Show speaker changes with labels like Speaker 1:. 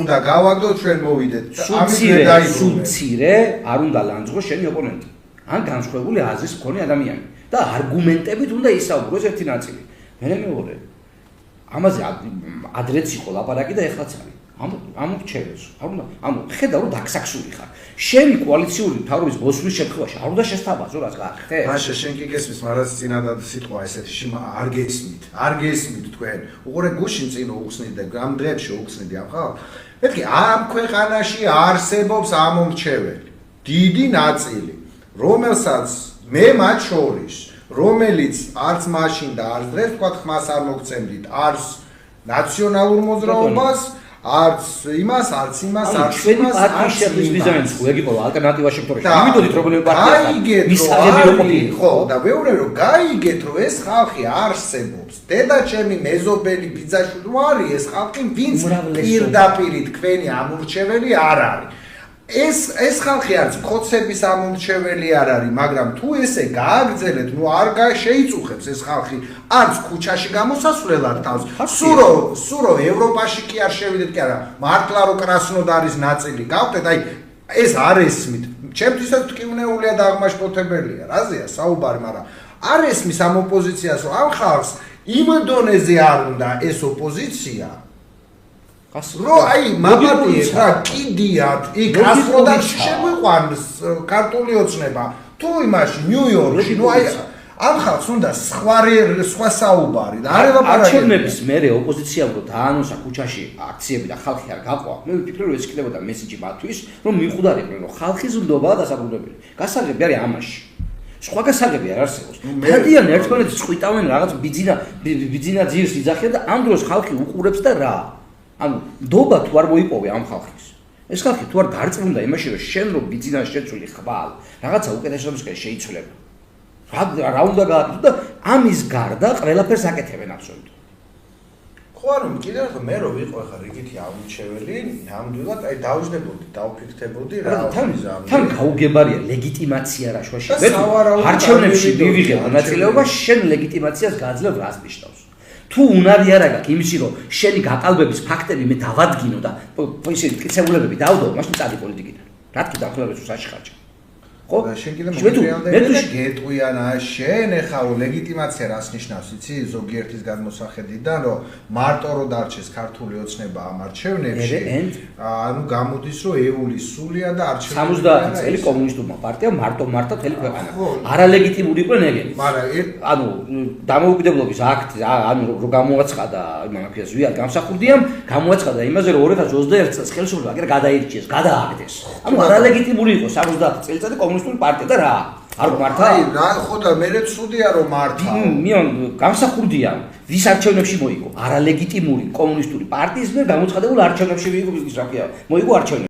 Speaker 1: უნდა გავაგდოთ ჩვენ მოვიდეთ.
Speaker 2: სულცირე არ უნდა ლანძღოს შენი ოპონენტი. ან განსხვავებული აზრის მქონე ადამიანი და არგუმენტებით უნდა ისაუბრო ერთი ნაწილი. მე მეორე ამაზე ადრეც იყო ლაპარაკი და ეხლაც არის. ამორჩევებს. ანუ ხედავ რომ დაქსაქსული ხარ. შენი კოალიციური მთავრობის ბოსვლის შემთხვევაში არ უნდა შესთავაზო რაც გააკეთე.
Speaker 1: მაშა შენ კი გესმის, მაგრამ წინადად სიტყვა ესეთი არ გესმით. არ გესმით თქვენ. უყურე გუშინ წინ უხსნით და ამ დღეებში უხსნით ამ ხალხ. მეთქი ამ ქვეყანაში არსებობს ამორჩეველი. დიდი ნაწილი, რომელსაც მე მათ შორის, რომელიც არც მაშინ და არც დღეს თქვა ხმას არ მოგცემდით, არც ნაციონალურ მოძრაობას არც იმას, არც იმას, არც იმას,
Speaker 2: არც შეხლის ბიზნესს ხო ეგ იყო ალტერნატივა შექტორში. იმიდოდით რომელი პარტია მისაღები რო ყოფილი.
Speaker 1: ხო, და მეორე რომ გაიგეთ რომ ეს ხალხი არსებობს. დედაჩემი მეზობელი ბიძაშვილი რო არის ეს ხალხი, ვინც პირდაპირ თქვენი ამორჩეველი არ არის. ეს ხალხი არის ხოცების ამორჩეველი არ არის, მაგრამ თუ ესე გააგრძელეთ, ნუ არ შეიწუხებს ეს ხალხი არც ქუჩაში გამოსასვლელად თავს. სურო ევროპაში კი არ შევიდეთ კი არა, მართლა რო კრასნოდარის ნაწილი გავხდეთ, აი ეს არ ესმით. ჩემთვისაც ტკივნეულია და აღმაშფოთებელია, რაზეა საუბარი, მაგრამ არ ესმის ამ ოპოზიციას, რომ ამ ხალხს იმ დონეზე არ უნდა ეს ოპოზიცია რო აი მაგარია რა კიდიათ იქ ასტროდაში შეგვიყვანს ქართული ოცნება თუ იმაში ნიუ-იორკში ნუ აი ამ ხალხს უნდა სხვა საუბარი და არ ელაპარაკებს
Speaker 2: არჩევნების მერე ოპოზიციამ რო დაანონსა ქუჩაში აქციები და ხალხი არ გაყვა მე ვფიქრე რომ ეს იქნებოდა მესიჯი მათთვის რომ მიხვდარიყვნენ რომ ხალხის უნდობაა დასაბრუნებელი გასაღები არის ამაში სხვა გასაღები არ არსებობს დადიან ერთმანეთს წვიტავენ რაღაც ბიძინა ძირს იძახიან და ამ დროს ხალხი უყურებს და რა ანუ დობა თუ არ მოიპოვე ამ ხალხის ეს ხალხი თუ არ გარწმუნდა იმაში რომ შენ რო ბიძინას შეცვლი ხვალ რაღაცა უკეთესობისკენ შეიცვლება რა უნდა გააკეთო და ამის გარდა ყველაფერს აკეთებენ აბსოლუტურად
Speaker 1: ხო არა კიდევ ახლა მე რო ვიყო ახლა რიგითი ამორჩეველი ნამდვილად აი დავждებოდი დავფიქრდებოდი რა
Speaker 2: თან გაუგებარია ლეგიტიმაცია რა შვაში მე არჩევნებში მივიღებ მონაწილეობა შენ ლეგიტიმაციას გააძლევ რას ნიშნავს თუ უნარი არ აქვს იმისი რომ შენი გაკალბების ფაქტები მე დავადგინო და ისე მტკიცებულებები დავდო მაშინ წადი პოლიტიკიდან რა თქმა უნდა ახლა საჩი ხარჯა ხო
Speaker 1: შენ კიდე მომწეანდები გეტყვიანა შენ ეხა ლეგიტიმაცია რას ნიშნავს იცი ზოგიერთის გადმოსახედიდან რომ მარტო რო დარჩეს ქართული ოცნება ამ არჩევნებში ანუ გამოდის რომ ეულის სულია და არჩევნები
Speaker 2: 70 წელი კომუნისტურმა პარტიამ მარტო მართა მთელი ქვეყანა არალეგიტიმური იყვნენ ეგენი
Speaker 1: მაგრამ
Speaker 2: ანუ დამოუკიდებლობის აქტი ანუ რო გამოაცხადა იმანქიას ვიარ გამსახურდიამ გამოაცხადა იმაზე რომ 2021 წელს ხელისუფლება აგერ გადაირჩიეს გადააგდეს ანუ არალეგიტიმური იყო 70 წელიწადი კომუნისტური პარტია და რა არ მართა
Speaker 1: აი რა ხო და მე ცუდია რომ მართა
Speaker 2: მიონ გამსახურდია ვის არჩევნებში მოიგო არალეგიტიმური კომუნისტური პარტიის მიერ გამოცხადებულ არჩევნებში მოიგო არჩევნებში